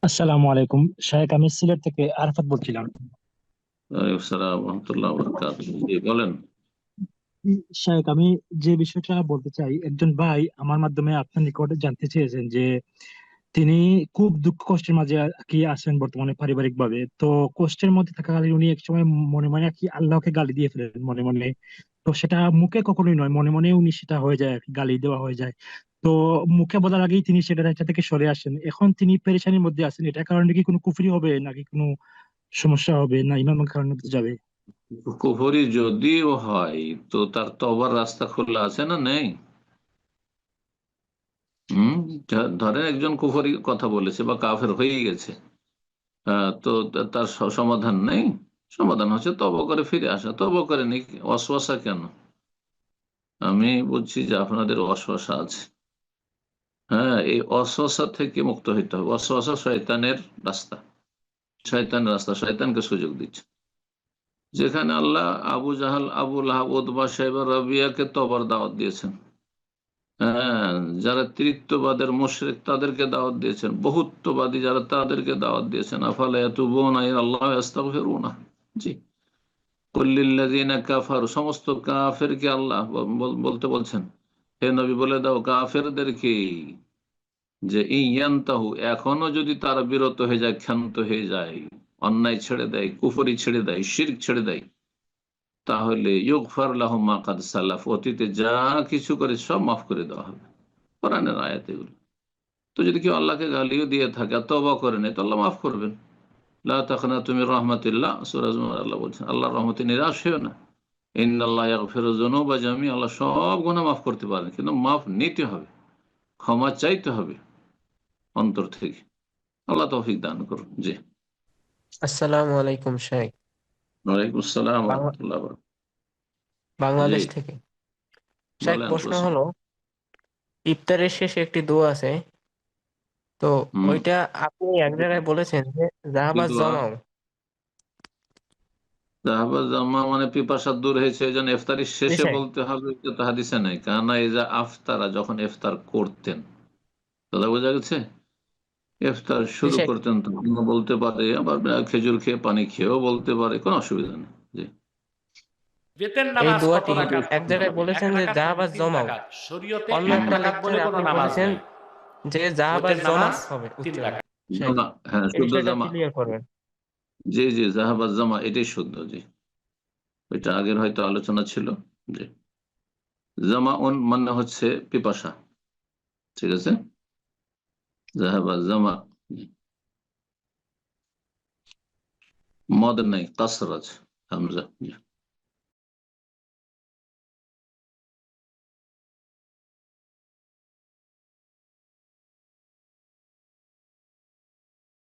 আসসালামু আলাইকুম শাহেখ, আমি সিলেট থেকে আরাফাত বলছিলাম। ওয়ালাইকুম আসসালাম রহমতুল্লাহ বরকাতুহু। জি বলেন। শাহেখ, আমি যে বিষয়টা বলতে চাই, একজন ভাই আমার মাধ্যমে আপনার নিকটে জানতে চেয়েছেন যে তিনি খুব দুঃখ কষ্টের মাঝে আর কি আছেন বর্তমানে পারিবারিক ভাবে। তো কষ্টের মধ্যে থাকাকালীন উনি এক সময় মনে মনে আর কি আল্লাহকে গালি দিয়ে ফেলেন মনে মনে। তো সেটা মুখে কখনোই নয়, মনে মনে উনি সেটা হয়ে যায় আর কি, গালি দেওয়া হয়ে যায়। তো মুখে বলার আগেই তিনি সেটা থেকে সরে আসেন। এখন তিনি পেরেশানির মধ্যে আছেন, এটার কারণে কি কোনো কুফরি হবে নাকি কোনো সমস্যা হবে, না ইমামের কারণে যাবে? কুফরি যদিও হয় তো তার তওবার রাস্তা খোলা আছে না, নেই? হম। ধরেন একজন কুফরি কথা বলেছে বা কাফের হয়ে গেছে, তো তার সমাধান নেই। সমাধান হচ্ছে তওবা করে ফিরে আসা। তওবা করে নি, ওয়াসওয়াসা কেন? আমি বলছি যে আপনাদের ওয়াসওয়াসা আছে। হ্যাঁ, এই ওয়াসওয়াসা থেকে মুক্ত হইতে হবে। ওয়াসওয়াসা শয়তানের রাস্তা। শয়তানের রাস্তা, শয়তানকে সুযোগ দিচ্ছে। যেখানে আল্লাহ আবু জাহাল, আবু লাহাব, উতবা, সাইবা, রাবিয়াকে তওবার দাওয়াত দিয়েছেন। হ্যাঁ, যারা তৃতীয়বাদের মুশরিক তাদেরকে দাওয়াত দিয়েছেন। বহুত্ববাদী যারা তাদেরকে দাওয়াত দিয়েছেন। আফালা ইয়াতুবুনা ইলাল্লাহি ওয়া ইয়াস্তাগফিরুনা। জি। কুল্লিল্লাযিনা কাফারু, সমস্ত কাফেরকে আল্লাহ বলতে বলছেন, হে নবী বলে দাও কাফেরদেরকে যে ইয়ান্তাহু, এখনো যদি তারা বিরত হয়ে যায়, ক্ষান্ত হয়ে যায়, অন্যায় ছেড়ে দেয়, কুফরি ছেড়ে দেয়, শিরক ছেড়ে দেয়, তাহলে ইউগফার লাহুম মা কাদ সালাফ, অতীতে যা কিছু করে সব মাফ করে দেওয়া হবে। কোরআনের আয়াত এগুলো। তো যদি কেউ আল্লাহকে গালিও দিয়ে থাকে আর তওবা করে নেয়, তো আল্লাহ মাফ করবেন। লা তাকনাতু মির রাহমাতিল্লাহ, সূরা জুমার আল্লাহ বলছেন, আল্লাহর রহমতে নিরাশ হইও না। ইন্নাল্লাহ ইয়াগফিরু যুনুবা জামিআ, আল্লাহ সব গুনাহ মাফ করতে পারেন, কিন্তু মাফ নিতে হবে, ক্ষমা চাইতে হবে অন্তর থেকে। আল্লাহ তৌফিক দান করুন। জি। আসসালামু আলাইকুম শেখ। ওয়ালাইকুম আসসালাম ওয়া বাংলা- রাহমাতুল্লাহি ওয়া বারাকাতুহু। জি, বাংলাদেশ থেকে। শেখ, বলেন প্রশ্ন প্রশ্ন। হলো, ইফতারের শেষে একটি দোয়া আছে, তো হুম। ওইটা আপনি এক জায়গায় বলেছেন যে কি জাহাবাজ দোয়া? জমাও। যাহাবা জামা মানে পিপাসা দূর হয়েছে, এই জন্য ইফতারির জি শেষে শেখ। বলতে হবে, এটা তো হাদিসে নাই। কারণ এই যে আফতারা, যখন ইফতার করতেন, দাদা বোঝা গেছে, ইফতার জি শুরু শেখ, করতেন তখন বলতে পারে, আবার খেজুর খেয়ে পানি খেয়েও বলতে পারে, কোনো অসুবিধা নেই। জি। বেতের এই নামাজ কত দোয়াটি রাকাত এক পড়তে জায়গায় হবে? এক বলেছেন যে রাকাত নাকি জাহাবাজ তিন জমাও। রাকাত? শরীয়তে অন্য এক একটা রাকাত বলে লেকচারে কোনো আপনি নামাজ বলেছেন নাই। যে জাহাবাজ বেতের জমা নামাজ হবে তিন উচ্চারণ। রাকাত। শেখ, জামা, হ্যাঁ, এই শুদ্ধ বিষয়টা জামা। ক্লিয়ার করবেন? জি জি, জাহাবাজ জামা এটাই শুদ্ধ। জি, ওইটা আগের হয়তো আলোচনা ছিল। জি। জামা মানে হচ্ছে পিপাসা। ঠিক আছে। জাহাবাজ জামা। জি। মদ নাই, কাসর আছে, হামজা। জি।